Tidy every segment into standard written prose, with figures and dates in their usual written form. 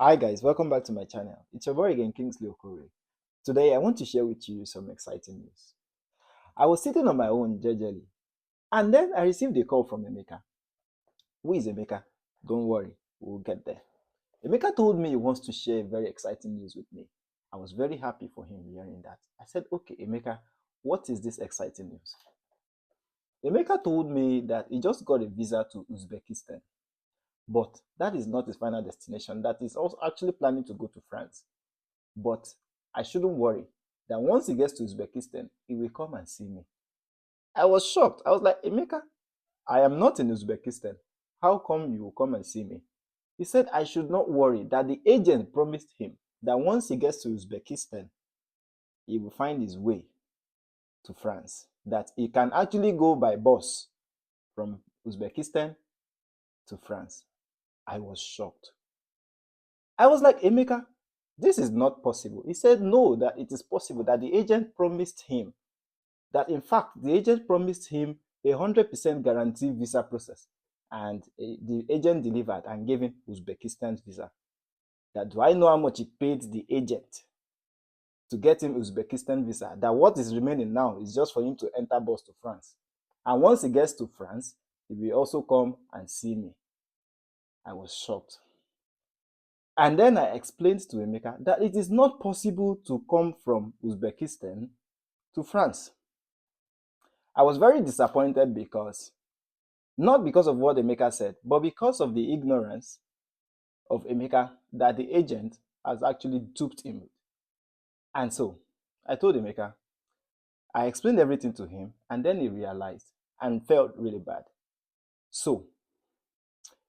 Hi guys, welcome back to my channel. It's your boy again, Kingsley Okore. Today I want to share with you some exciting news. I was sitting on my own jejely, and then I received a call from Emeka. Who is Emeka? Don't worry, we'll get there. Emeka told me he wants to share very exciting news with me. I was very happy for him hearing that. I said, okay, Emeka, what is this exciting news? Emeka told me that he just got a visa to Uzbekistan, but that is not his final destination. That he's also actually planning to go to France. But I shouldn't worry that once he gets to Uzbekistan, he will come and see me. I was shocked. I was like, Emeka, I am not in Uzbekistan. How come you will come and see me? He said I should not worry, that the agent promised him that once he gets to Uzbekistan, he will find his way to France. That he can actually go by bus from Uzbekistan to France. I was shocked. I was like, Emeka, this is not possible. He said no, that it is possible, that the agent promised him, that in fact, the agent promised him 100% guarantee visa process. And the agent delivered and gave him Uzbekistan's visa. That do I know how much he paid the agent to get him Uzbekistan visa? That what is remaining now is just for him to enter bus to France. And once he gets to France, he will also come and see me. I was shocked. And then I explained to Emeka that it is not possible to come from Uzbekistan to France. I was very disappointed because, not because of what Emeka said, but because of the ignorance of Emeka that the agent has actually duped him. And so I told Emeka, I explained everything to him, and then he realized and felt really bad. So,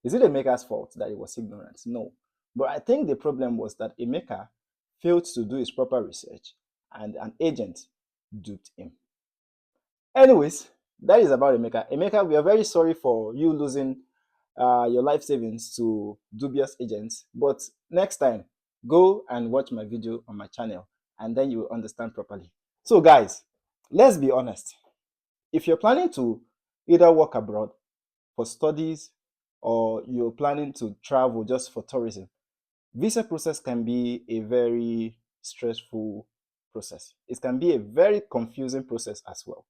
is it Emeka's fault that he was ignorant? No. But I think the problem was that Emeka failed to do his proper research and an agent duped him. Anyways, that is about Emeka. Emeka, we are very sorry for you losing your life savings to dubious agents. But next time, go and watch my video on my channel and then you will understand properly. So guys, let's be honest. If you're planning to either work abroad for studies or you're planning to travel just for tourism, visa process can be a very stressful process. It can be a very confusing process as well.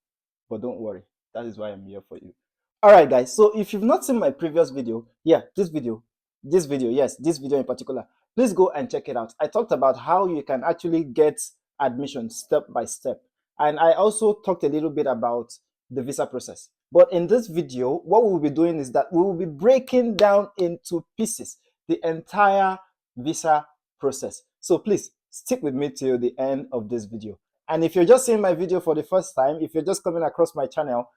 But don't worry, that is why I'm here for you. All right, guys. So if you've not seen my previous video, this video in particular, please go and check it out. I talked about how you can actually get admission step by step. And I also talked a little bit about the visa process. But in this video, what we will be doing is that we will be breaking down into pieces the entire visa process. So please stick with me till the end of this video. And if you're just seeing my video for the first time, if you're just coming across my channel,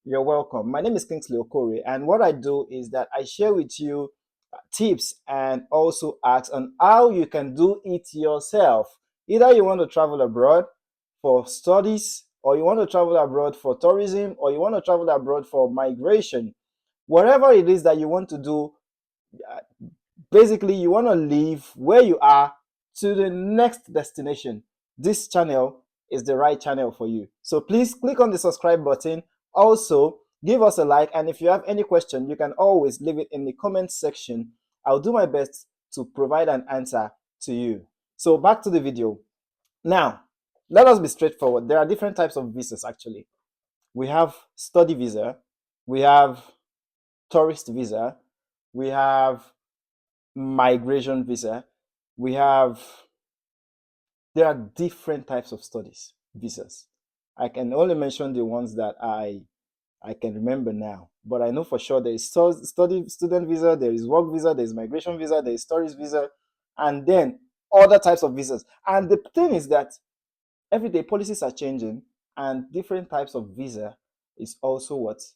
you're welcome. My name is Kingsley Okore, and what I do is that I share with you tips and also acts on how you can do it yourself. Either you want to travel abroad for studies, or you want to travel abroad for tourism, or you want to travel abroad for migration. Whatever it is that you want to do, basically you want to leave where you are to the next destination. This channel is the right channel for you. So please click on the subscribe button. Also, give us a like, and if you have any question, you can always leave it in the comment section. I'll do my best to provide an answer to you. So back to the video. Now, let us be straightforward. There are different types of visas actually. We have study visa, we have tourist visa, we have migration visa, there are different types of studies visas. I can only mention the ones that I can remember now, but I know for sure there is student visa, there is work visa, there is migration visa, there is tourist visa, and then other types of visas. And the thing is that every day policies are changing, and different types of visa is also what's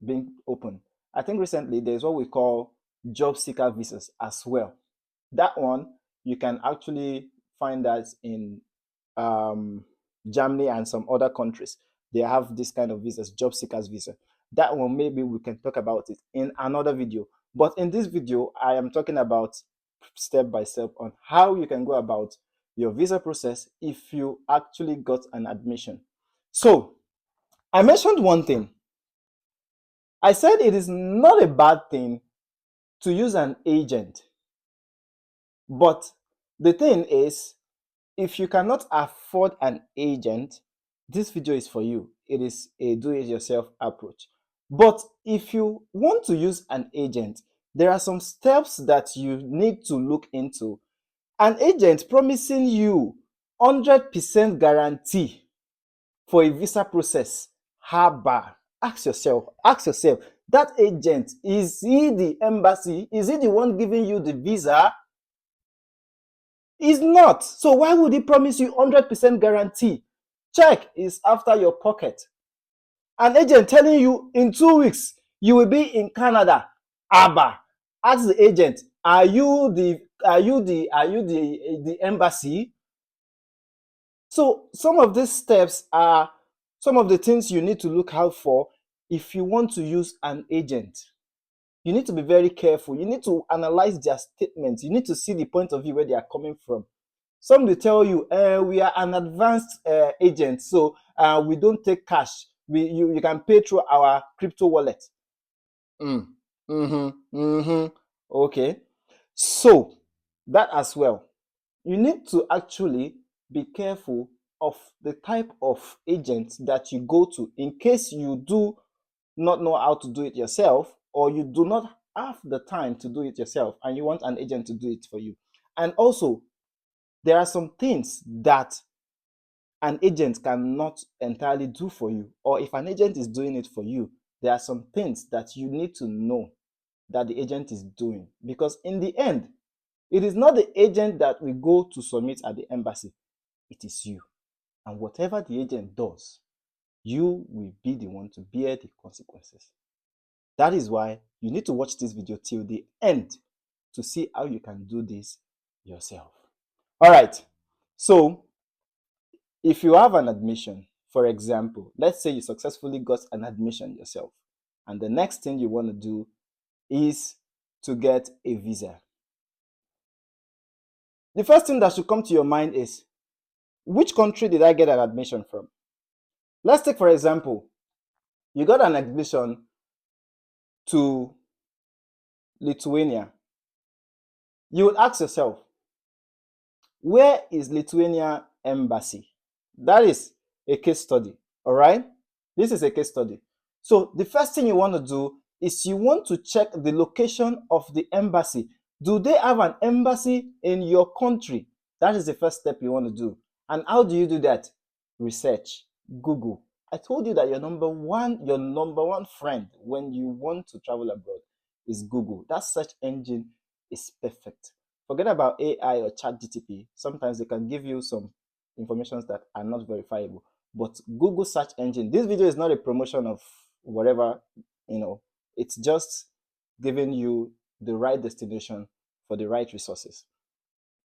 being open. I think recently there's what we call job seeker visas as well. That one you can actually find that in Germany and some other countries. They have this kind of visas, job seekers visa. That one maybe we can talk about it in another video. But in this video, I am talking about step by step on how you can go about your visa process if you actually got an admission. So I mentioned one thing. I said it is not a bad thing to use an agent. But the thing is, if you cannot afford an agent, this video is for you. It is a do-it-yourself approach. But if you want to use an agent, there are some steps that you need to look into. An agent promising you 100% guarantee for a visa process. Haba. Ask yourself, that agent, is he the embassy? Is he the one giving you the visa? Is not. So why would he promise you 100% guarantee? Check is after your pocket. An agent telling you in 2 weeks you will be in Canada. Abba. Ask the agent, are you the embassy? So some of these steps are some of the things you need to look out for if you want to use an agent. You need to be very careful. You need to analyze their statements. You need to see the point of view where they are coming from. Some will tell you, we are an advanced agent, so we don't take cash. You can pay through our crypto wallet. Okay. So that as well. You need to actually be careful of the type of agent that you go to in case you do not know how to do it yourself, or you do not have the time to do it yourself and you want an agent to do it for you. And also, there are some things that an agent cannot entirely do for you, or if an agent is doing it for you, there are some things that you need to know that the agent is doing, because in the end, it is not the agent that will go to submit at the embassy, it is you. And whatever the agent does, you will be the one to bear the consequences. That is why you need to watch this video till the end to see how you can do this yourself. All right. So if you have an admission, for example, let's say you successfully got an admission yourself, and the next thing you want to do is to get a visa. The first thing that should come to your mind is, which country did I get an admission from? Let's take, for example, you got an admission to Lithuania. You would ask yourself, where is Lithuania embassy? That is a case study, all right? This is a case study. So the first thing you want to do is you want to check the location of the embassy. Do they have an embassy in your country? That is the first step you want to do. And how do you do that? Research, Google. I told you that your number one friend when you want to travel abroad is Google. That search engine is perfect. Forget about AI or ChatGPT. Sometimes they can give you some information that are not verifiable. But Google search engine, this video is not a promotion of whatever, it's just giving you the right destination for the right resources.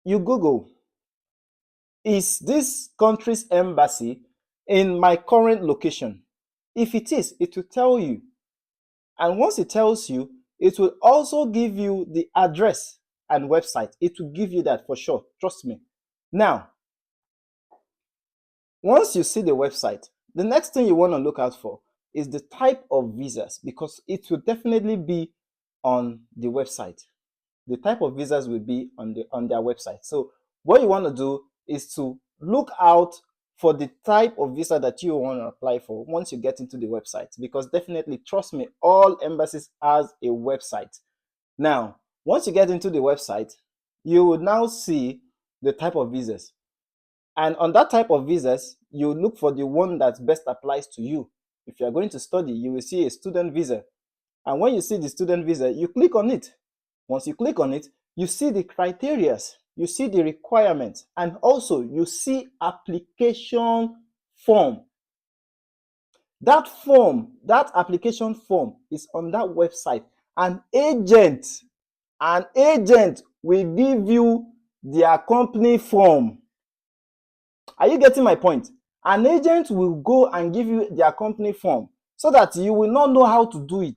You Google, is this country's embassy in my current location? If it is, it will tell you. And once it tells you, it will also give you the address and website. It will give you that for sure. Trust me. Now, once you see the website, the next thing you want to look out for is the type of visas, because it will definitely be on the website. The type of visas will be on their website. So what you want to do is to look out for the type of visa that you want to apply for once you get into the website, because definitely, trust me, all embassies has a website. Now, once you get into the website, you will now see the type of visas. And on that type of visas, you look for the one that best applies to you. If you are going to study, you will see a student visa. And when you see the student visa, you click on it. Once you click on it, you see the criteria, you see the requirements, and also you see application form. That form, that application form is on that website. An agent will give you their company form. Are you getting my point? An agent will go and give you their company form so that you will not know how to do it.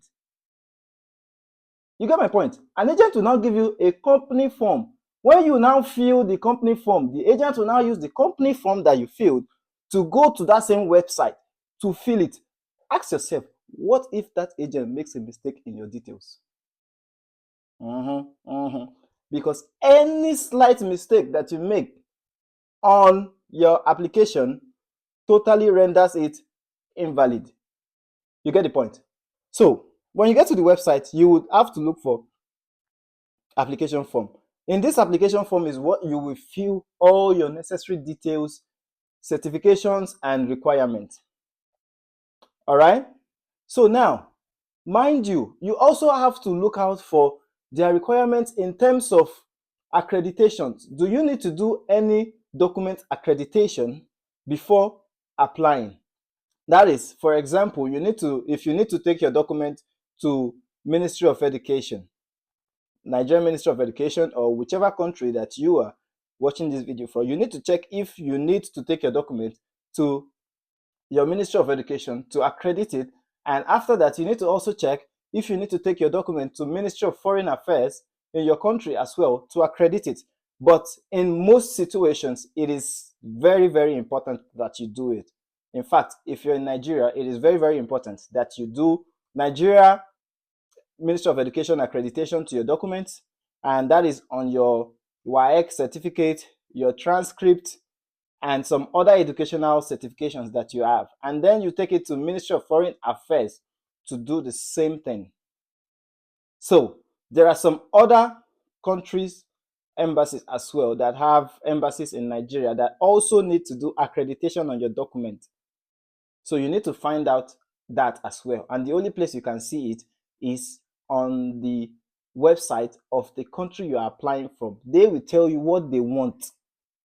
You get my point? An agent will now give you a company form. When you now fill the company form, the agent will now use the company form that you filled to go to that same website to fill it. Ask yourself, what if that agent makes a mistake in your details? Because any slight mistake that you make on your application totally renders it invalid. You get the point? So when you get to the website, you would have to look for application form. In this application form is what you will fill all your necessary details, certifications, and requirements. All right? So now, mind you, you also have to look out for their requirements in terms of accreditations. Do you need to do any document accreditation before applying? That is, for example, if you need to take your document to Ministry of Education, Nigerian Ministry of Education, or whichever country that you are watching this video for, you need to check if you need to take your document to your Ministry of Education to accredit it. And after that, you need to also check if you need to take your document to Ministry of Foreign Affairs in your country as well to accredit it. But in most situations, it is very, very important that you do it. In fact, if you're in Nigeria, it is very, very important that you do Nigeria Ministry of Education accreditation to your documents, and that is on your WAEC certificate, your transcript, and some other educational certifications that you have. And then you take it to Ministry of Foreign Affairs to do the same thing. So there are some other countries, embassies as well, that have embassies in Nigeria that also need to do accreditation on your document. So you need to find out that as well. And the only place you can see it is on the website of the country you are applying from. They will tell you what they want.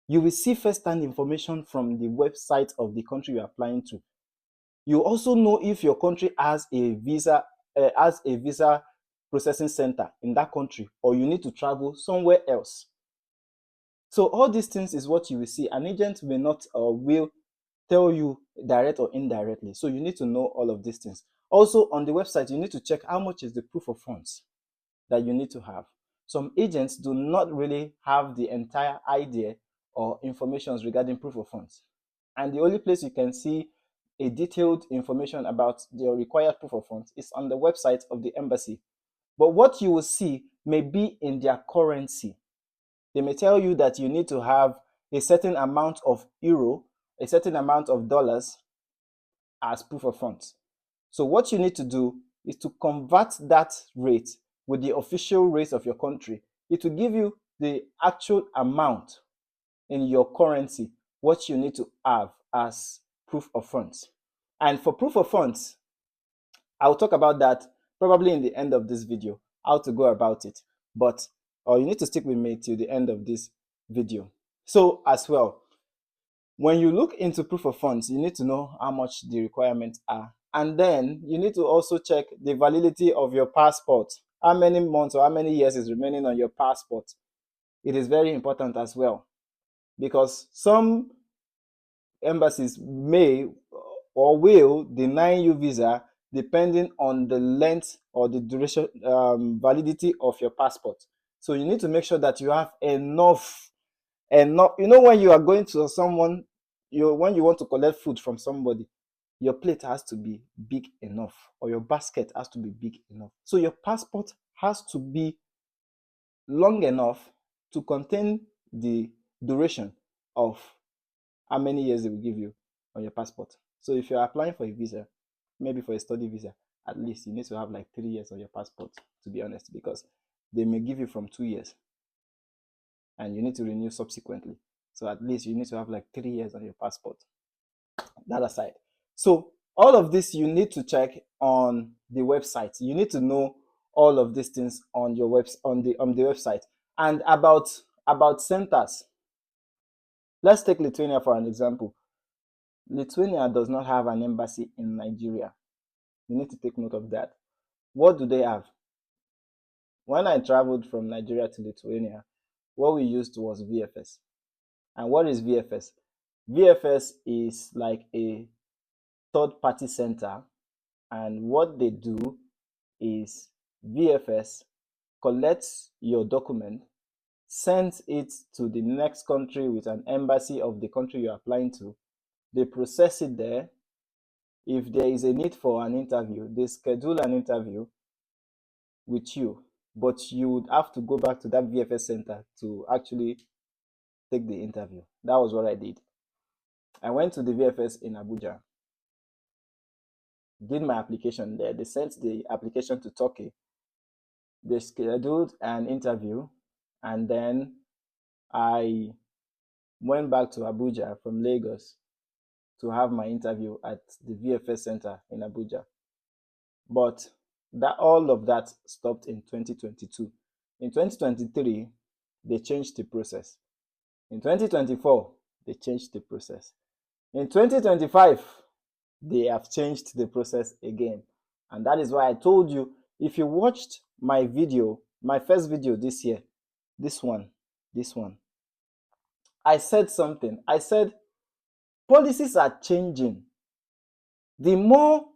You will see first-hand information from the website of the country you're applying to. You also know if your country has a visa processing center in that country, or you need to travel somewhere else. So all these things is what you will see. An agent may not or will tell you direct or indirectly. So you need to know all of these things. Also on the website, you need to check how much is the proof of funds that you need to have. Some agents do not really have the entire idea or information regarding proof of funds. And the only place you can see a detailed information about the required proof of funds is on the website of the embassy. But what you will see may be in their currency. They may tell you that you need to have a certain amount of euro, a certain amount of dollars as proof of funds. So what you need to do is to convert that rate with the official rate of your country. It will give you the actual amount in your currency, what you need to have as proof of funds. And for proof of funds, I'll talk about that probably in the end of this video, how to go about it. But you need to stick with me till the end of this video. So as well, when you look into proof of funds, you need to know how much the requirements are. And then you need to also check the validity of your passport. How many months or how many years is remaining on your passport? It is very important as well, because some embassies may or will deny you visa depending on the length or the duration, validity of your passport. So you need to make sure that you have enough. When you are going to someone, when you want to collect food from somebody, your plate has to be big enough, or your basket has to be big enough. So your passport has to be long enough to contain the duration of how many years they will give you on your passport. So if you're applying for a visa, maybe for a study visa, at least you need to have like 3 years on your passport, to be honest, because they may give you from 2 years and you need to renew subsequently. So at least you need to have like 3 years on your passport. That aside. So all of this you need to check on the website. You need to know all of these things on your on the website. And about centers. Let's take Lithuania for an example. Lithuania does not have an embassy in Nigeria. You need to take note of that. What do they have? When I traveled from Nigeria to Lithuania, what we used was VFS. And what is VFS? VFS is like a third-party center, and what they do is VFS collects your document, sends it to the next country with an embassy of the country you're applying to. They process it there. If there is a need for an interview, they schedule an interview with you. but you would have to go back to that VFS center to actually take the interview. That was what I did. I went to the VFS in Abuja, did my application there. They sent the application to Turkey. They scheduled an interview, and then I went back to Abuja from Lagos to have my interview at the VFS Center in Abuja. But that all of that stopped in 2022. In 2023, they changed the process. In 2024, they changed the process. In 2025, they have changed the process again. And that is why I told you, if you watched my video, my first video this year, this one, I said something. I said, policies are changing. The more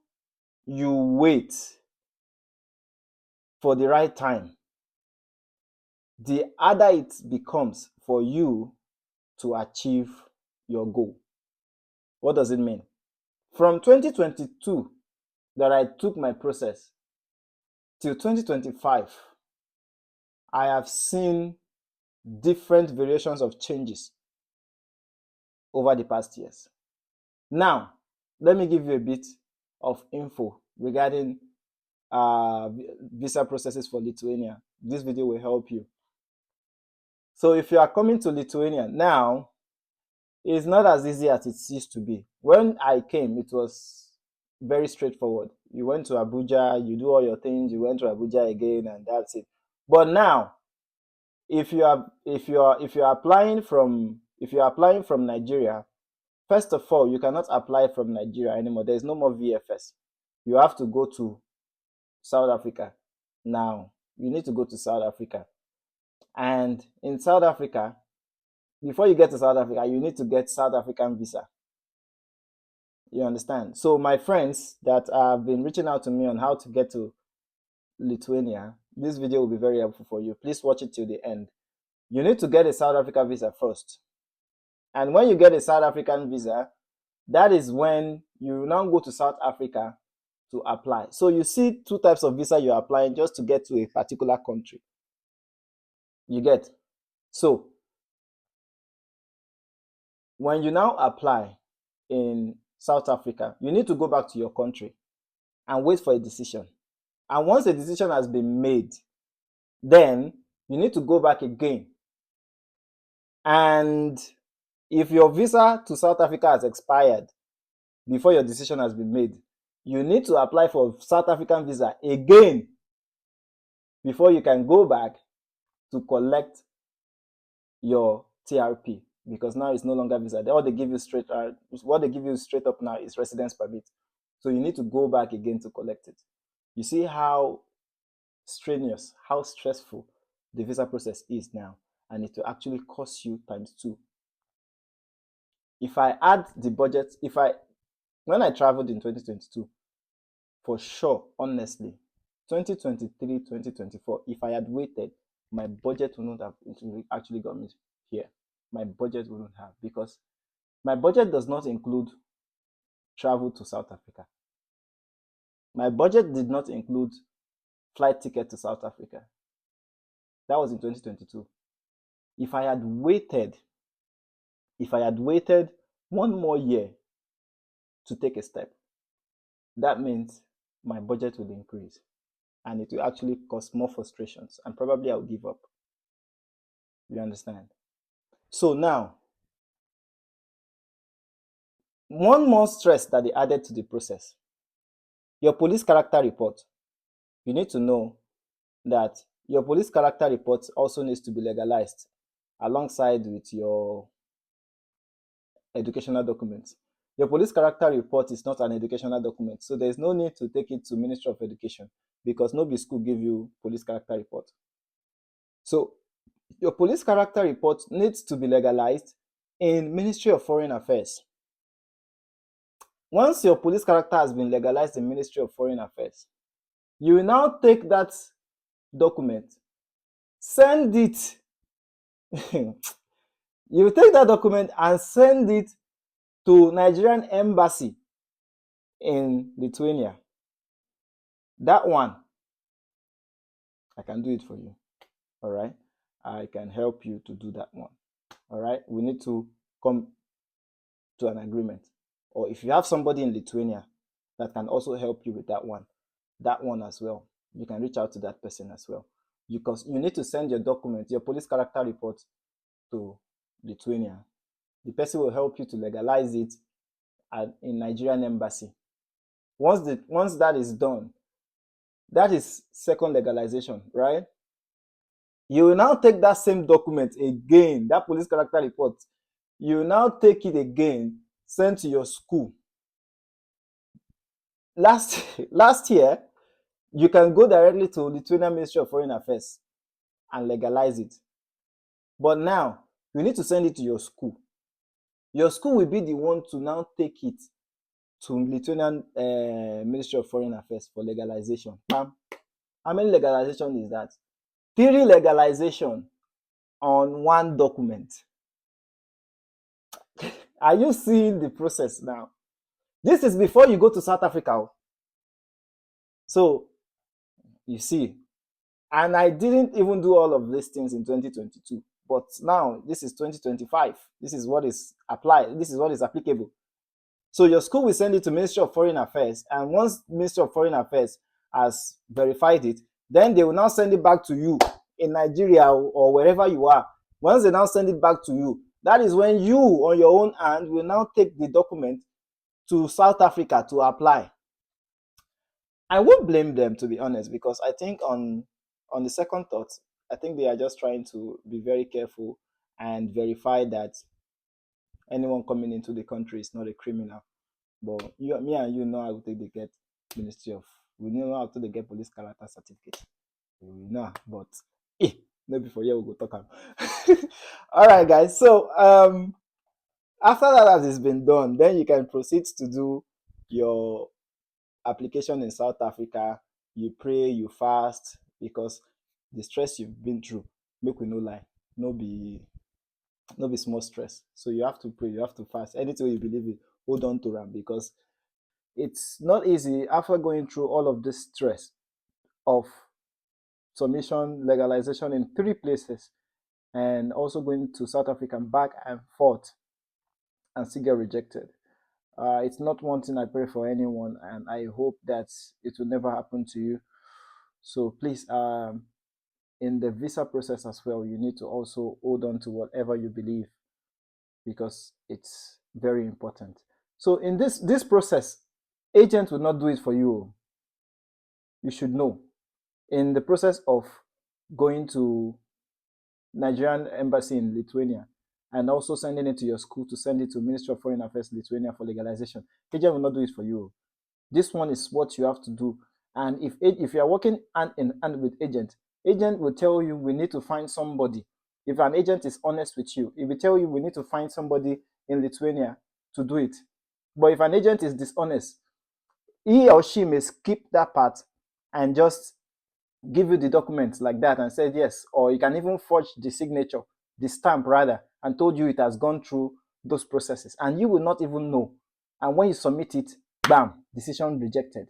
you wait for the right time, the harder it becomes for you to achieve your goal. What does it mean? From 2022 that I took my process till 2025, I have seen different variations of changes over the past years. Now, let me give you a bit of info regarding visa processes for Lithuania. This video will help you. So if you are coming to Lithuania now, it's not as easy as it used to be. When I came, it was very straightforward. You went to Abuja, you do all your things, you went to Abuja again, and that's it. But now, if you are applying from Nigeria, first of all, you cannot apply from Nigeria anymore. There is no more VFS. You have to go to South Africa. Now, you need to go to South Africa. And in South Africa, before you get to South Africa, you need to get South African visa. You understand? So my friends that have been reaching out to me on how to get to Lithuania, this video will be very helpful for you. Please watch it till the end. You need to get a South Africa visa first. And when you get a South African visa, that is when you now go to South Africa to apply. So you see two types of visa you're applying just to get to a particular country. You get? So when you now apply in South Africa, you need to go back to your country and wait for a decision. And once a decision has been made, then you need to go back again. And if your visa to South Africa has expired before your decision has been made, you need to apply for South African visa again before you can go back to collect your TRP, because now it's no longer visa. What they give you straight up now is residence permit. So you need to go back again to collect it. You see how strenuous, how stressful the visa process is now, and it will actually cost you ×2. If I add the budget, when I traveled in 2022, for sure, honestly, 2023, 2024, if I had waited, my budget wouldn't have actually got me here. My budget wouldn't have, because my budget does not include travel to South Africa. My budget did not include flight ticket to South Africa. That was in 2022. If I had waited 1 more year to take a step, that means my budget will increase, and it will actually cause more frustrations, and probably I'll give up. You understand? So now, one more stress that they added to the process: your police character report. You need to know that your police character report also needs to be legalized alongside with your educational documents. Your police character report is not an educational document, so there's no need to take it to Ministry of Education, because no school give you police character report. So your police character report needs to be legalized in Ministry of Foreign Affairs. Once your police character has been legalized in Ministry of Foreign Affairs, you will now take that document, send it. You take that document and send it to Nigerian embassy in Lithuania. That one, I can do it for you. All right. I can help you to do that one. All right. We need to come to an agreement. Or if you have somebody in Lithuania that can also help you with that one as well, you can reach out to that person as well. Because you need to send your document, your police character report to Lithuania. The person will help you to legalize it in Nigerian embassy. Once that is done, that is second legalization, right? You will now take that same document again, that police character report. You will now take it again, send to your school. Last last year, you can go directly to Lithuania Ministry of Foreign Affairs and legalize it. But now, you need to send it to your school. Your school will be the one to now take it to Lithuanian Ministry of Foreign Affairs for legalization. How many legalization is that? 3 legalization on one document. Are you seeing the process now? This is before you go to South Africa. So, you see, and I didn't even do all of these things in 2022. But now, this is 2025. This is what is applied. This is what is applicable. So your school will send it to Ministry of Foreign Affairs. And once Ministry of Foreign Affairs has verified it, then they will now send it back to you in Nigeria or wherever you are. Once they now send it back to you, that is when you, on your own hand, will now take the document to South Africa to apply. I won't blame them, to be honest, because I think on the second thought, I think they are just trying to be very careful and verify that anyone coming into the country is not a criminal. But me and you know how to get Ministry of, we know how to get police character certificate. We know, but maybe for you we go talk about. All right, guys. So after that has been done, then you can proceed to do your application in South Africa. You pray, you fast, because the stress you've been through, make we no lie, no be small stress. So you have to pray, you have to fast. Anything you believe in, hold on to them, because it's not easy after going through all of this stress of submission, legalization in 3 places, and also going to South Africa back and forth and still get rejected. It's not one thing I pray for anyone, and I hope that it will never happen to you. So please, in the visa process as well, you need to also hold on to whatever you believe, because it's very important. So in this process, agent will not do it for you. You should know. In the process of going to Nigerian embassy in Lithuania and also sending it to your school to send it to Ministry of Foreign Affairs Lithuania for legalization, agent will not do it for you. This one is what you have to do. And if you are working hand in hand with agent will tell you we need to find somebody. If an agent is honest with you, he will tell you we need to find somebody in Lithuania to do it. But if an agent is dishonest, he or she may skip that part and just give you the document like that and say yes, or you can even forge the signature, the stamp rather, and told you it has gone through those processes, and you will not even know. And when you submit it, bam, decision rejected.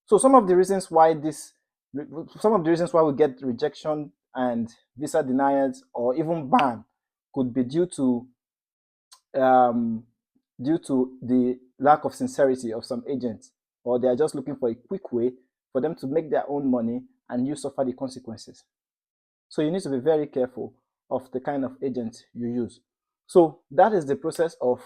So some of the reasons why we get rejection and visa denials or even ban could be due to the lack of sincerity of some agents, or they are just looking for a quick way for them to make their own money and you suffer the consequences. So you need to be very careful of the kind of agent you use. So that is the process of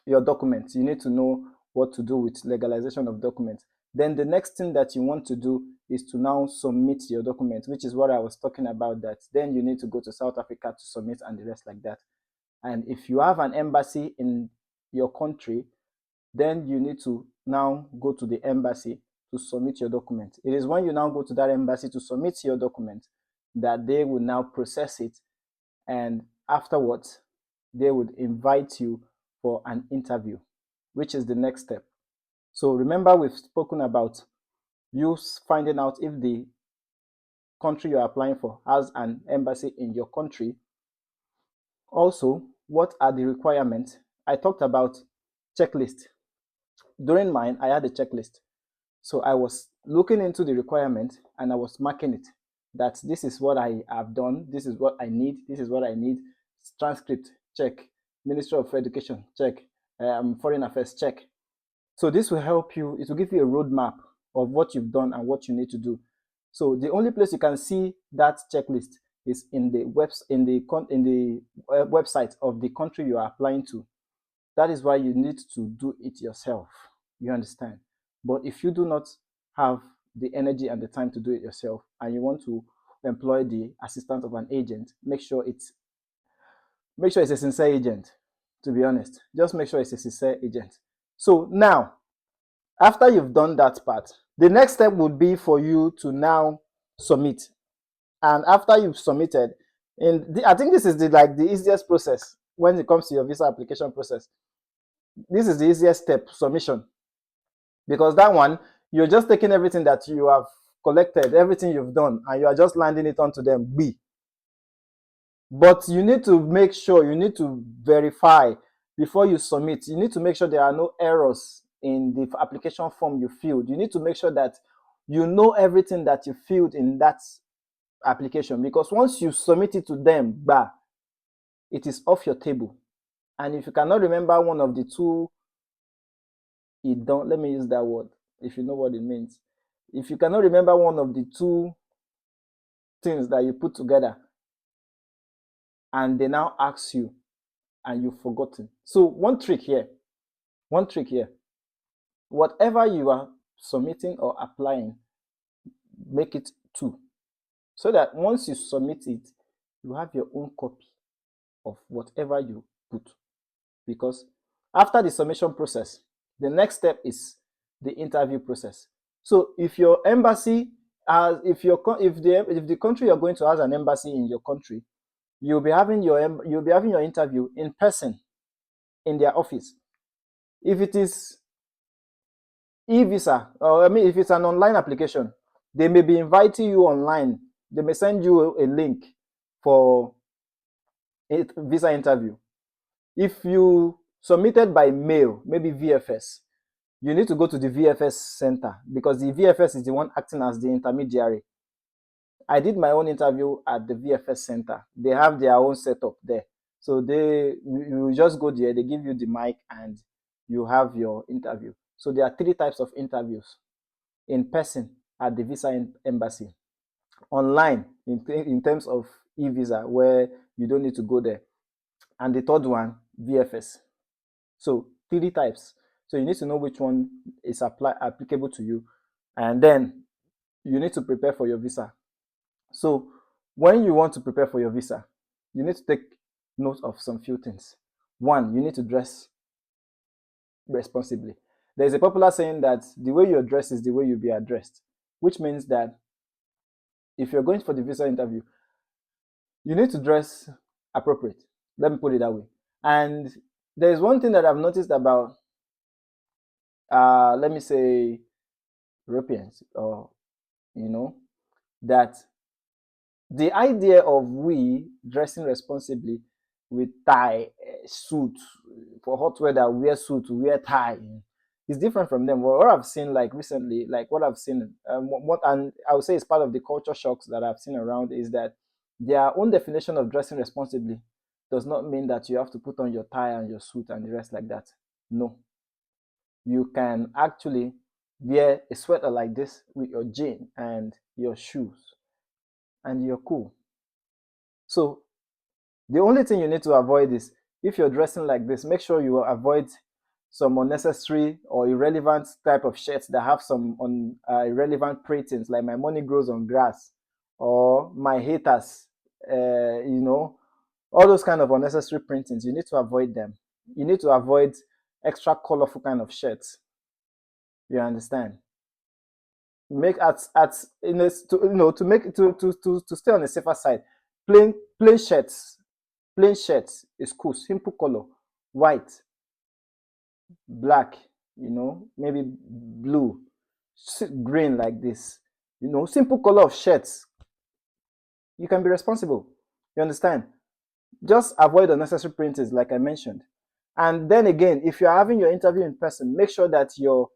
your documents. You need to know what to do with legalization of documents. Then the next thing that you want to do is to now submit your documents, which is what I was talking about, that then you need to go to South Africa to submit and the rest like that. And if you have an embassy in your country, then you need to now go to the embassy to submit your document. It is when you now go to that embassy to submit your document that they will now process it, and afterwards they would invite you for an interview, which is the next step. So remember, we've spoken about you finding out if the country you're applying for has an embassy in your country. Also, what are the requirements? I talked about checklist. During mine, I had a checklist. So I was looking into the requirement and I was marking it. that this is what I have done, this is what I need, this is what I need. Transcript, check. Ministry of Education, check. Foreign Affairs, check. So this will help you, it will give you a roadmap of what you've done and what you need to do. So the only place you can see that checklist is in the website of the country you are applying to. That is why you need to do it yourself. You understand? But if you do not have the energy and the time to do it yourself, and you want to employ the assistance of an agent, make sure it's a sincere agent. To be honest, just make sure it's a sincere agent. So now, after you've done that part, the next step would be for you to now submit. And after you've submitted, I think this is the easiest process when it comes to your visa application process. This is the easiest step, submission, because that one, you're just taking everything that you have collected, everything you've done, and you are just landing it onto them. But you need to make sure, you need to verify before you submit. You need to make sure there are no errors in the application form you filled. You need to make sure that you know everything that you filled in that application, because once you submit it to them, it is off your table. And if you cannot remember one of the two, let me use that word if you know what it means. If you cannot remember one of the two things that you put together, and they now ask you and you've forgotten. So one trick here, whatever you are submitting or applying, make it two, so that once you submit it, you have your own copy of whatever you put. Because after the submission process, the next step is the interview process. So if your embassy if the country you're going to has an embassy in your country, you'll be having your interview in person in their office. If it is e-visa, or if it's an online application, they may be inviting you online. They may send you a link for a visa interview. If you submitted by mail, maybe VFS, you need to go to the VFS center, because the VFS is the one acting as the intermediary. I did my own interview at the VFS center. They have their own setup there. So you just go there, they give you the mic, and you have your interview. So there are 3 types of interviews: in person at the visa embassy, online in terms of e-visa where you don't need to go there, and the third one, VFS. So 3 types. So you need to know which one is applicable to you, and then you need to prepare for your visa. So when you want to prepare for your visa, you need to take note of some few things. One, you need to dress responsibly. There's a popular saying that the way you're dressed is the way you'll be addressed, which means that if you're going for the visa interview, you need to dress appropriate. Let me put it that way. And there's one thing that I've noticed about, let me say, Europeans, or, that the idea of we dressing responsibly with tie, suit, for hot weather, wear suit, wear tie, is different from them. What I've seen, like recently, and I would say it's part of the culture shocks that I've seen around, is that their own definition of dressing responsibly does not mean that you have to put on your tie and your suit and the rest like that. No. You can actually wear a sweater like this with your jean and your shoes, and you're cool. So the only thing you need to avoid is, if you're dressing like this, make sure you avoid some unnecessary or irrelevant type of shirts that have some irrelevant printings, like "my money grows on grass" or "my haters," all those kind of unnecessary printings. You need to avoid them. You need to avoid extra colorful kind of shirts. You understand? Make to stay on the safer side. Plain shirts. Plain shirts is cool. Simple color. White, black, maybe blue, green, like this. Simple color of shirts. You can be responsible. You understand? Just avoid unnecessary printings, like I mentioned. And then again, if you're having your interview in person, make sure that your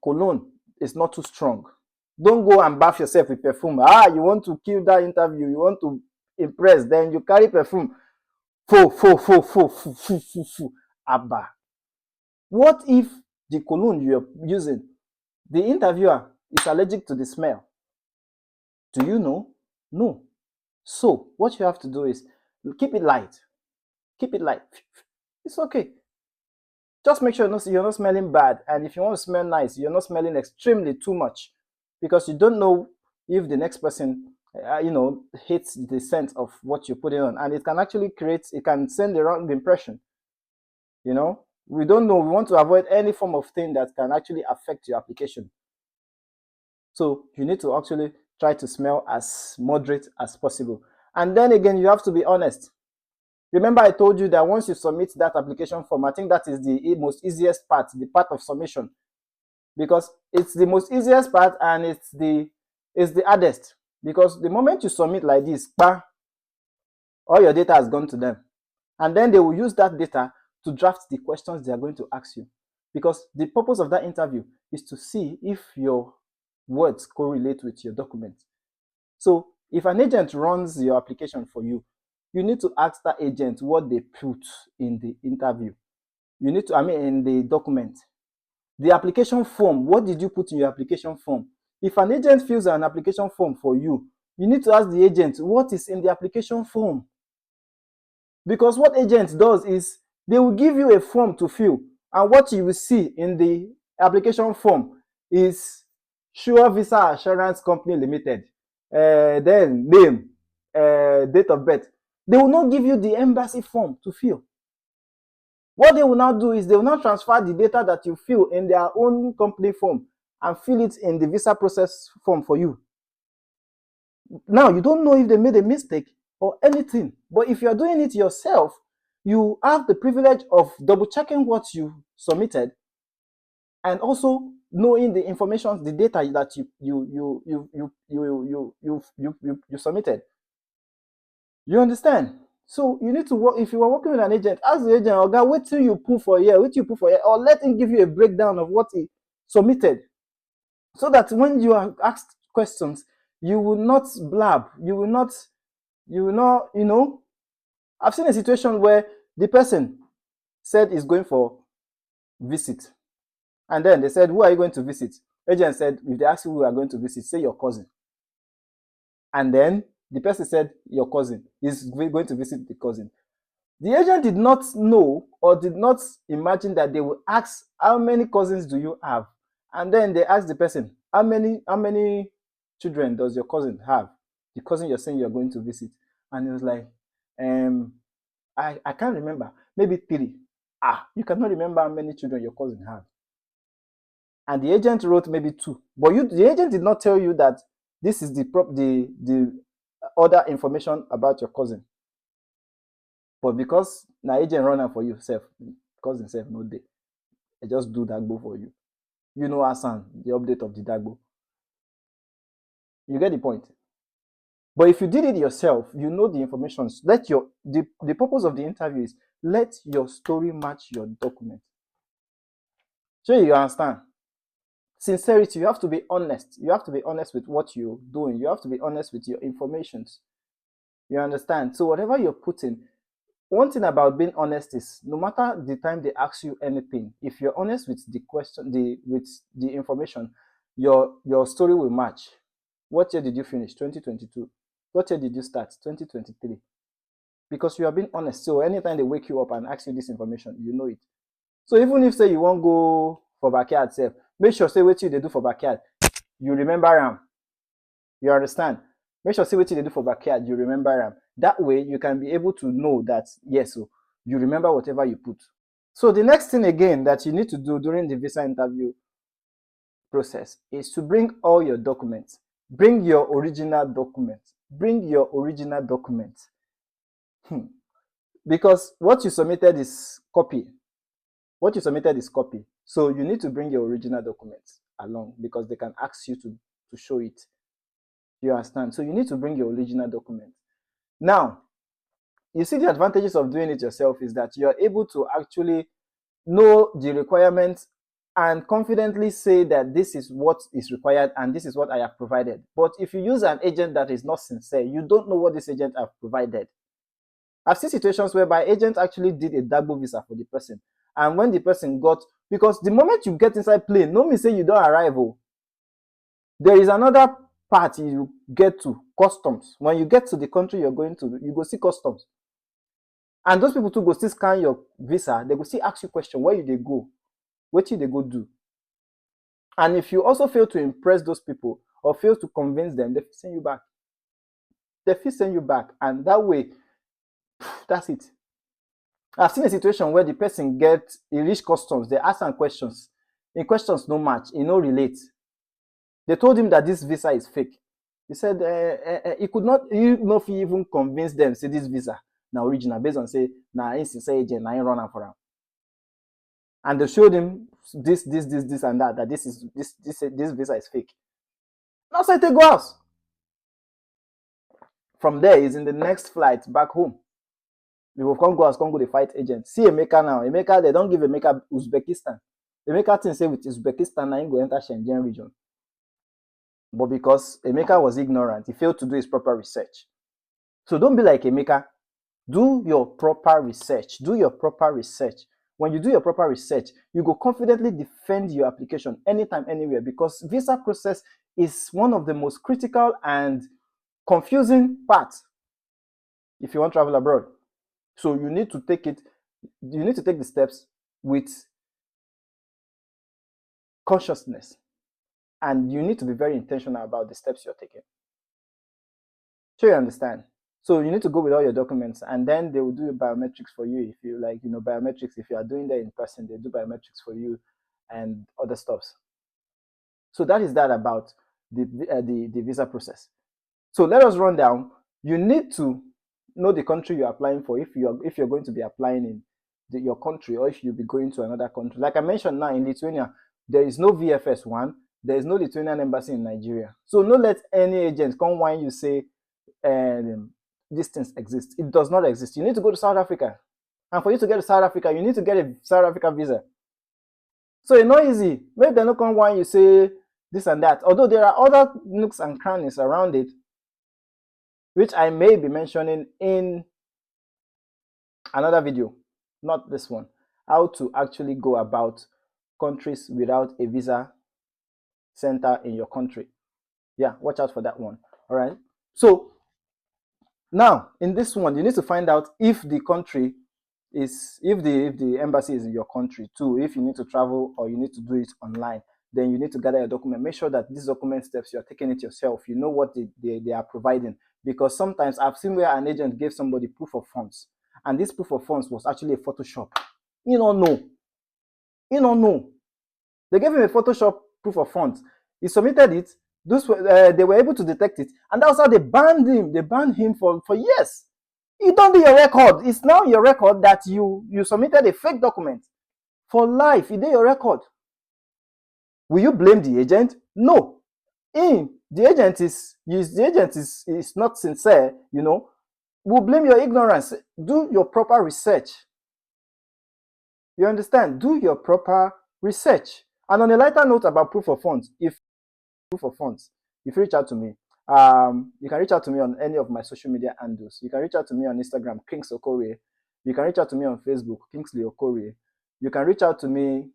cologne is not too strong. Don't go and bath yourself with perfume. You want to kill that interview, you want to impress, then you carry perfume. Fo. Abba. What if the cologne you're using, the interviewer is allergic to the smell? Do you know? No. So what you have to do is keep it light. Keep it light. It's okay. Just make sure you're not smelling bad. And if you want to smell nice, you're not smelling extremely too much, because you don't know if the next person, hates the scent of what you're putting on, and it can actually it can send the wrong impression. We don't know. We want to avoid any form of thing that can actually affect your application. So you need to actually try to smell as moderate as possible. And then again, you have to be honest. Remember, I told you that once you submit that application form, I think that is the most easiest part, the part of submission, because it's the most easiest part and it's the hardest. Because the moment you submit like this, all your data has gone to them, and then they will use that data to draft the questions they are going to ask you. Because the purpose of that interview is to see if your words correlate with your document. So if an agent runs your application for you, you need to ask that agent what they put in the interview. You need to, in the document. The application form, what did you put in your application form? If an agent fills an application form for you, you need to ask the agent what is in the application form. Because what agent does is they will give you a form to fill, and what you will see in the application form is Sure Visa Assurance Company Limited, then name, date of birth. They will not give you the embassy form to fill. What they will now do is they will now transfer the data that you fill in their own company form and fill it in the visa process form for you. Now, you don't know if they made a mistake or anything, but if you're doing it yourself, you have the privilege of double checking what you submitted and also knowing the information, the data that you submitted. You understand? So you need to work. If you are working with an agent, ask the agent, "Oga, wait till you put for here, or let him give you a breakdown of what he submitted, so that when you are asked questions, you will not blab. You will not. I've seen a situation where the person said he's going for visit, and then they said, "Who are you going to visit?" Agent said, "If they ask you who you are going to visit, say your cousin." And then the person said, "Your cousin is going to visit the cousin." The agent did not know or did not imagine that they would ask, "How many cousins do you have?" And then they asked the person, how many children does your cousin have? The cousin you're saying you're going to visit. And he was like, I can't remember. Maybe 3. You cannot remember how many children your cousin has. And the agent wrote maybe 2. But the agent did not tell you that this is the other information about your cousin. But because na agent run am for you sef, cousin sef no dey, I just do dagbo for you. You know Hassan, the update of the dagbo. You get the point? But if you did it yourself, you know the information. The purpose of the interview is let your story match your document. So you understand? Sincerity, you have to be honest. You have to be honest with what you're doing. You have to be honest with your informations. You understand? So whatever you're putting, one thing about being honest is no matter the time they ask you anything, if you're honest with the question, with the information, your story will match. What year did you finish? 2022. What year did you start? 2023. Because you are being honest. So anytime they wake you up and ask you this information, you know it. So even if say you won't go for backyard self, make sure say what they do for backyard, you remember them. You understand? Make sure say what they do for backyard, you remember them. That way you can be able to know that yes, so you remember whatever you put. So the next thing again that you need to do during the visa interview process is to bring all your documents. Bring your original documents. Bring your original documents. Because what you submitted is copy. What you submitted is copy. So you need to bring your original documents along because they can ask you to show it. You understand? So you need to bring your original document. Now, you see the advantages of doing it yourself is that you are able to actually know the requirements and confidently say that this is what is required and this is what I have provided. But if you use an agent that is not sincere, you don't know what this agent have provided. I've seen situations whereby agent actually did a Dagbo visa for the person. And when the person got, because the moment you get inside plane, no mean say you don't arrive. Oh. There is another part you get to, customs. When you get to the country you're going to, you go see customs. And those people too go still scan your visa. They go still ask you question, where you they go? What they go do? And if you also fail to impress those people or fail to convince them, they send you back. They send you back. And that way, that's it. I've seen a situation where the person he reach customs, they ask him questions. In questions no match, he no relate. They told him that this visa is fake. He said he could not even convince them say this visa now original based on say na sincere agent na run for him. And they showed him this and that this visa is fake. Now so they go out. From there, he's in the next flight back home. We will come go the fight agent. See Emeka now. Emeka, they don't give Emeka Uzbekistan. Emeka thing say with Uzbekistan, now he go enter Shenzhen region. But because Emeka was ignorant, he failed to do his proper research. So don't be like Emeka. Do your proper research. Do your proper research. When you do your proper research, you go confidently defend your application anytime, anywhere, because visa process is one of the most critical and confusing parts if you want to travel abroad. So you need to take the steps with consciousness, and you need to be very intentional about the steps you're taking. Sure, you understand? So you need to go with all your documents, and then they will do biometrics for you. If you like, biometrics, if you are doing that in person, they do biometrics for you and other stuffs. So that is that about the visa process. So let us run down. You need to know the country you're applying for if you're going to be applying in your country, or if you'll be going to another country. Like I mentioned now, in Lithuania, there is no VFS1. There is no Lithuanian embassy in Nigeria. So no let any agent come whine you say these things exist. It does not exist. You need to go to South Africa. And for you to get to South Africa, you need to get a South Africa visa. So it's not easy. Maybe they don't come whine you say this and that. Although there are other nooks and crannies around it, which I may be mentioning in another video, not this one. How to actually go about countries without a visa center in your country. Yeah, watch out for that one. All right. So now in this one, you need to find out if the country is, if the embassy is in your country too. If you need to travel or you need to do it online, then you need to gather your document. Make sure that these document steps, you're taking it yourself. You know what they are providing. Because sometimes I've seen where an agent gave somebody proof of funds, and this proof of funds was actually a Photoshop. You don't know. They gave him a Photoshop proof of funds. He submitted it. They were able to detect it, and that's how they banned him. They banned him for years. You don't do your record. It's now your record that you submitted a fake document. For life, it is your record. Will you blame the agent? No. The agent is not sincere, We'll blame your ignorance. Do your proper research. You understand? Do your proper research. And on a lighter note about proof of funds, if you reach out to me, you can reach out to me on any of my social media handles. You can reach out to me on Instagram, Kings Okorie. You can reach out to me on Facebook, Kingsley Okorie. You can reach out to me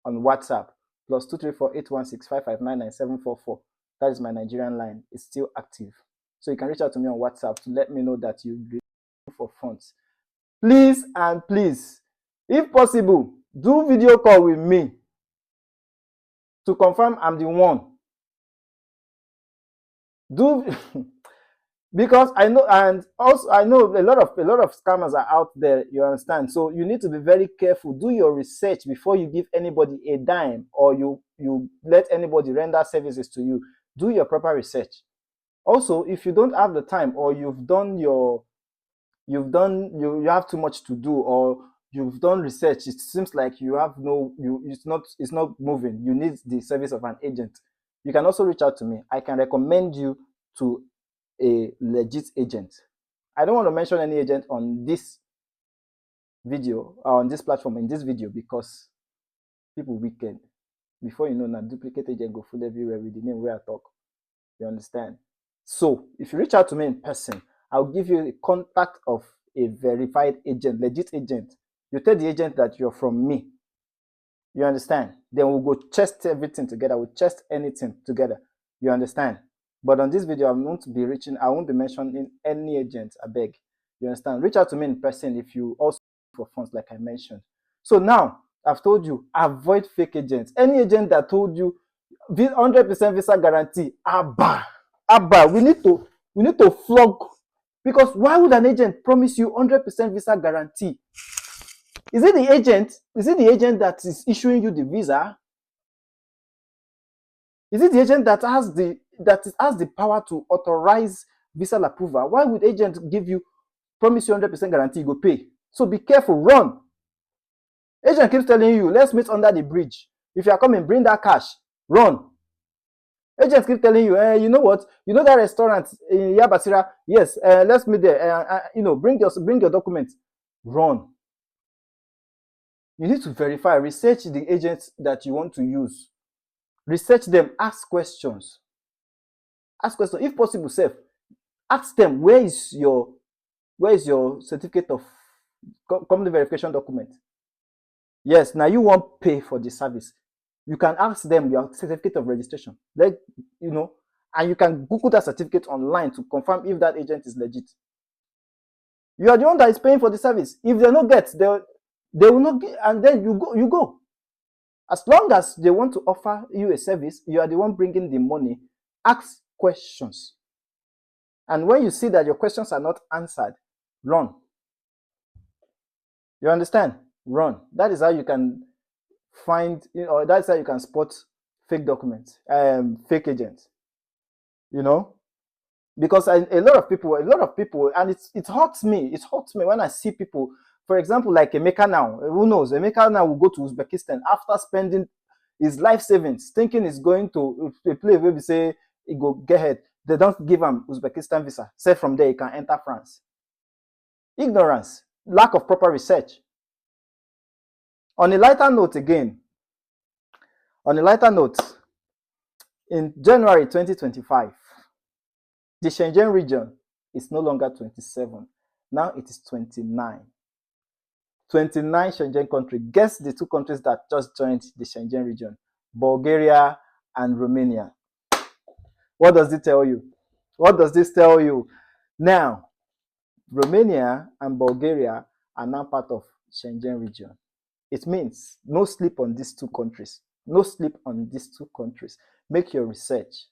on WhatsApp, +234-816-559-9744. That is my Nigerian line. It's still active. So you can reach out to me on WhatsApp to let me know that you proof of funds. Please and please, if possible, do video call with me to confirm I'm the one. Because I know, and also I know a lot of scammers are out there, you understand? So you need to be very careful. Do your research before you give anybody a dime, or you let anybody render services to you. Do your proper research. Also, if you don't have the time, or you have too much to do, or you've done research, it seems like it's not moving, you need the service of an agent, you can also reach out to me. I can recommend you to a legit agent. I don't want to mention any agent on this video or on this platform in this video, because people wicked. Before you know, na duplicate agent go full everywhere with the name where I talk. You understand? So if you reach out to me in person, I'll give you a contact of a verified agent, legit agent. You tell the agent that you're from me. You understand? Then we'll go test everything together. We'll test anything together. You understand? But on this video, I won't be mentioning any agent, I beg. You understand? Reach out to me in person if you also for funds, like I mentioned. So now, I've told you, avoid fake agents. Any agent that told you 100% visa guarantee, abba, we need to flog, because why would an agent promise you 100% visa guarantee? Is it the agent that is issuing you the visa? Is it the agent that has the power to authorize visa approval? Why would agent promise you 100% guarantee you go pay? So be careful, run. Agent keeps telling you, let's meet under the bridge. If you are coming, bring that cash, run. Agents keep telling you, you know what? You know that restaurant in Yabasira? Yes, let's meet there. Bring your documents. Run. You need to verify, research the agents that you want to use. Research them, ask questions. Ask questions. If possible, ask them, where is your certificate of company verification document? Yes, now you won't pay for the service. You can ask them your certificate of registration. And you can Google that certificate online to confirm if that agent is legit. You are the one that is paying for the service. If they don't get, they will not get, and then you go. As long as they want to offer you a service, you are the one bringing the money. Ask questions. And when you see that your questions are not answered, run. You understand? Run. That is how you can find, that's how you can spot fake documents, fake agents. Because a lot of people, and it hurts me. It hurts me when I see people, for example, like Emeka now. Who knows? Emeka now will go to Uzbekistan after spending his life savings, thinking he's going to a place where we say he go get ahead. They don't give him Uzbekistan visa. Say from there he can enter France. Ignorance, lack of proper research. On a lighter note, in January 2025, the Shenzhen region is no longer 27. Now it is 29. 29 Shenzhen countries. Guess the two countries that just joined the Shenzhen region: Bulgaria and Romania. What does it tell you? What does this tell you? Now, Romania and Bulgaria are now part of Shenzhen region. It means no sleep on these two countries. No sleep on these two countries. Make your research.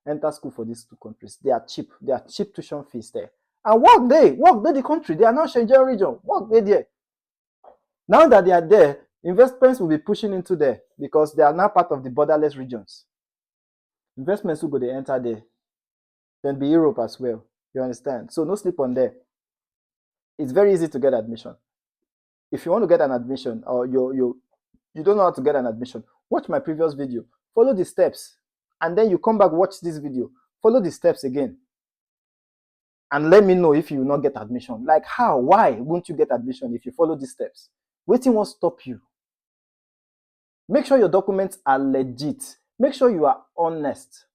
Enter school for these two countries. They are cheap. They are cheap tuition fees there. And work there the country. They are not Shenzhen region. Work there. Now that they are there, investments will be pushing into there because they are now part of the borderless regions. Investments will go they enter there. Then be Europe as well. You understand? So no sleep on there. It's very easy to get admission. If you want to get an admission, or you don't know how to get an admission, watch my previous video. Follow the steps. And then you come back, watch this video. Follow the steps again. And let me know if you will not get admission. Like how? Why won't you get admission if you follow these steps? Waiting won't stop you. Make sure your documents are legit. Make sure you are honest.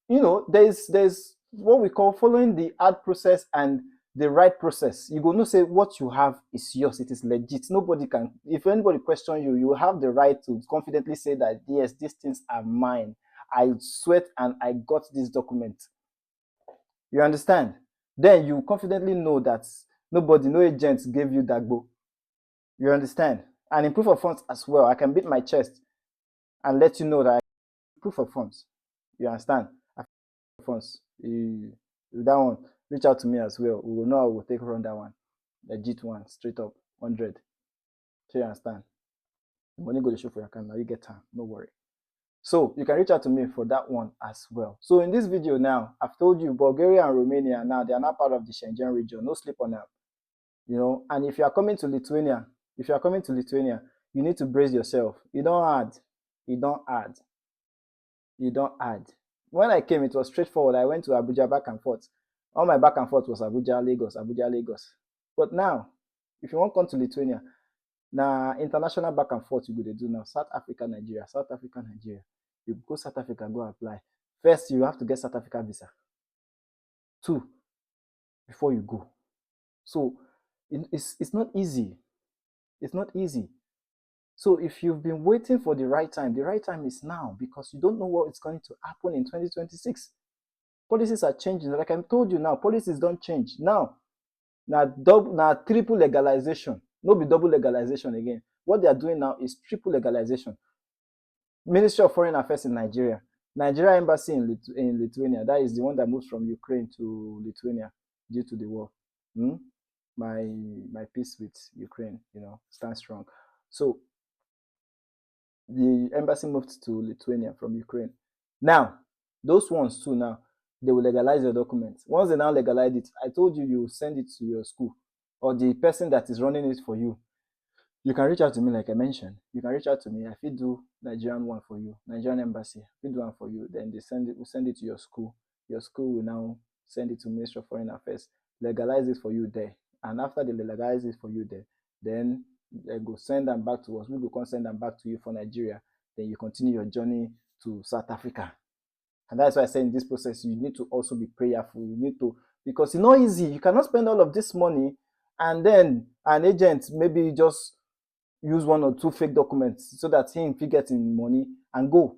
There's what we call following the hard process and the right process. You go no say what you have is yours, it is legit. Nobody can, if anybody question you, you have the right to confidently say that yes, these things are mine. I sweat and I got this document. You understand? Then you confidently know that no agent gave you Dagbo. You understand? And in proof of funds as well, I can beat my chest and let you know that proof of funds. You understand? Funds. That one, reach out to me as well. We will know how we'll take around that one. Legit one, straight up, 100. So you understand? Money go to show for your account, now you get time, no worry. So you can reach out to me for that one as well. So in this video now, I've told you Bulgaria and Romania now, they are not part of the Shenzhen region. No sleep on them. And if you are coming to Lithuania, you need to brace yourself. You don't add. When I came, it was straightforward. I went to Abuja back and forth. All my back and forth was Abuja, Lagos. But now, if you want to come to Lithuania, Now, international back and forth you go dey do now. South Africa, Nigeria, South Africa, Nigeria. You go South Africa, go apply. First, you have to get South Africa visa. 2, before you go. So it's not easy. It's not easy. So if you've been waiting for the right time is now, because you don't know what is going to happen in 2026. Policies are changing. Like I told you now, policies don't change. Now triple legalization. No be double legalization again. What they are doing now is triple legalization. Ministry of Foreign Affairs in Nigeria. Nigeria embassy in Lithuania. That is the one that moves from Ukraine to Lithuania due to the war. My peace with Ukraine, stands strong. So the embassy moved to Lithuania from Ukraine. Now, those ones too now, they will legalize your documents. Once they now legalize it, I told you, you send it to your school or the person that is running it for you. You can reach out to me, like I mentioned. You can reach out to me. I fit do Nigerian one for you, Nigerian embassy. I fit do one for you. Then we send it to your school. Your school will now send it to Ministry of Foreign Affairs, legalize it for you there. And after they legalize it for you there, then they go send them back to us. We go send them back to you for Nigeria. Then you continue your journey to South Africa. And that's why I say in this process, you need to also be prayerful. You need to, because it's not easy. You cannot spend all of this money and then an agent maybe just use 1 or 2 fake documents so that he get in money and go.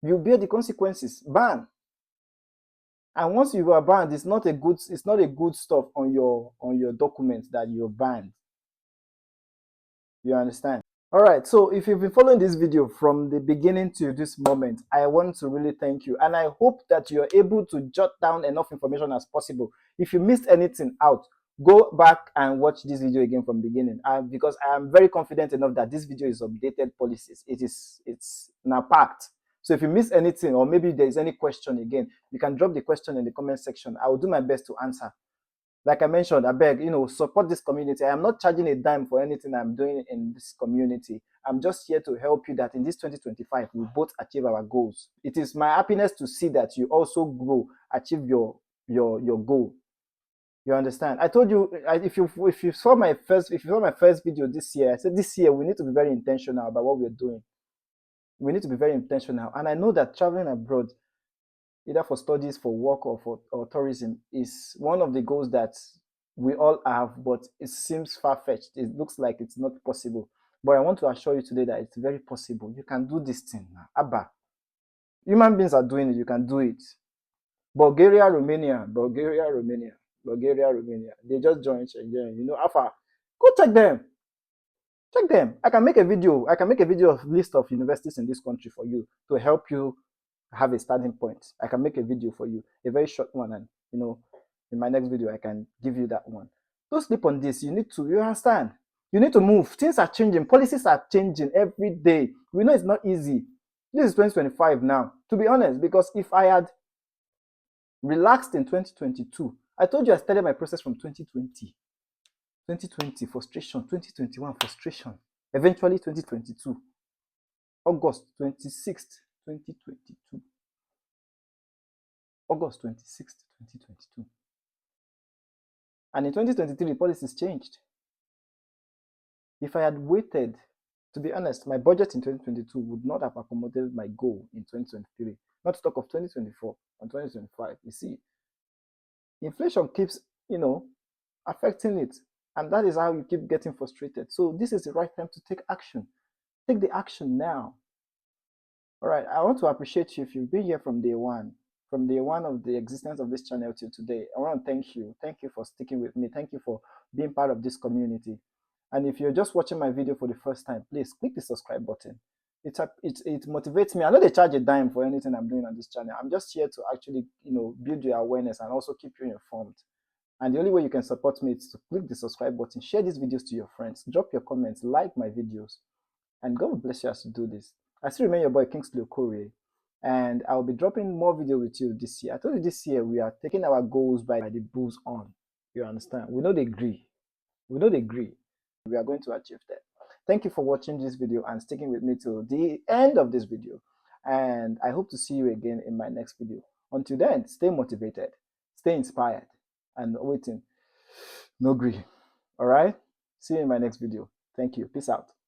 You bear the consequences. Ban. And once you are banned, it's not a good stuff on your documents that you're banned. You understand? All right, so if you've been following this video from the beginning to this moment, I want to really thank you. And I hope that you're able to jot down enough information as possible. If you missed anything out, go back and watch this video again from the beginning. Because I am very confident enough that this video is updated policies. It's now packed. So if you miss anything, or maybe there is any question again, you can drop the question in the comment section. I will do my best to answer. Like I mentioned, I beg, support this community. I am not charging a dime for anything I'm doing in this community. I'm just here to help you that in this 2025, we both achieve our goals. It is my happiness to see that you also grow, achieve your goal. You understand? I told you, if you saw my first video this year, I said this year we need to be very intentional about what we're doing. We need to be very intentional. And I know that traveling abroad, either for studies, for work, or tourism, is one of the goals that we all have, but it seems far-fetched. It looks like it's not possible. But I want to assure you today that it's very possible. You can do this thing now. Abba. Human beings are doing it. You can do it. Bulgaria, Romania. They just joined Schengen. Alpha. Go check them. Check them. I can make a video of list of universities in this country for you to help you have a starting point. I can make a video for you, a very short one, and in my next video I can give you that one. Don't sleep on this. You understand? You need to move. Things are changing. Policies are changing every day. We know it's not easy. This is 2025 now, to be honest, because if I had relaxed in 2022, I told you I started my process from 2020 frustration, 2021 frustration, eventually 2022 August 26th 2022. August 26th, 2022. And in 2023, policies changed. If I had waited, to be honest, my budget in 2022 would not have accommodated my goal in 2023. Not to talk of 2024 and 2025. You see, inflation keeps, affecting it. And that is how you keep getting frustrated. So this is the right time to take action. Take the action now. All right, I want to appreciate you if you've been here from day one of the existence of this channel till today. I want to thank you. Thank you for sticking with me. Thank you for being part of this community. And if you're just watching my video for the first time, please click the subscribe button. It motivates me. I know they charge a dime for anything I'm doing on this channel. I'm just here to actually, build your awareness and also keep you informed. And the only way you can support me is to click the subscribe button, share these videos to your friends, drop your comments, like my videos, and God will bless you as you do this. I still remain your boy Kingsley Okorie, and I'll be dropping more videos with you this year. I told you this year we are taking our goals by the bulls on. You understand? We know they agree. We are going to achieve that. Thank you for watching this video and sticking with me till the end of this video. And I hope to see you again in my next video. Until then, stay motivated, stay inspired, and waiting. No greed. All right? See you in my next video. Thank you. Peace out.